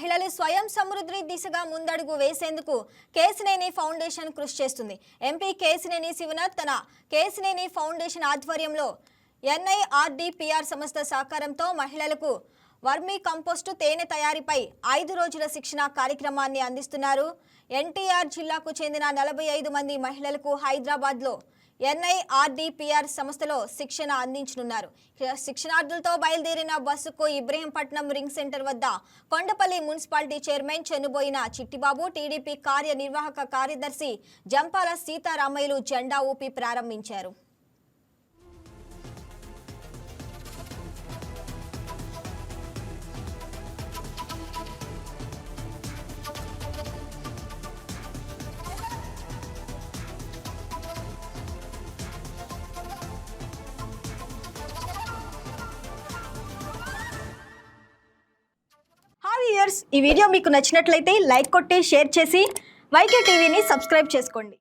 మహిళలు స్వయం సమృద్ధి దిశగా ముందడుగు వేసేందుకు కేసినేని ఫౌండేషన్ కృషి చేస్తుంది. ఎంపీ కేసినేని శివనాథ్ తన కేసినేని ఫౌండేషన్ ఆధ్వర్యంలో NIRDPR సంస్థ సహకారంతో మహిళలకు వర్మీ కంపోస్టు తేనె తయారీపై 5 రోజుల శిక్షణ కార్యక్రమాన్ని అందిస్తున్నారు. NTR జిల్లాకు చెందిన 45 మంది మహిళలకు హైదరాబాద్లో NIRDPR సంస్థలో శిక్షణ అందించనున్నారు. శిక్షణార్థులతో బయలుదేరిన బస్సుకు ఇబ్రహీంపట్నం రింగ్ సెంటర్ వద్ద Kondapalli municipality chairman Chennuboina Chittibabu, TDP కార్యనిర్వాహక కార్యదర్శి జంపాల సీతారామయ్యలు జెండా ఊపి ప్రారంభించారు. ఈ వీడియో మీకు నచ్చినట్లయితే లైక్ కొట్టి షేర్ చేసి YK టీవీని సబ్స్క్రైబ్ చేసుకోండి.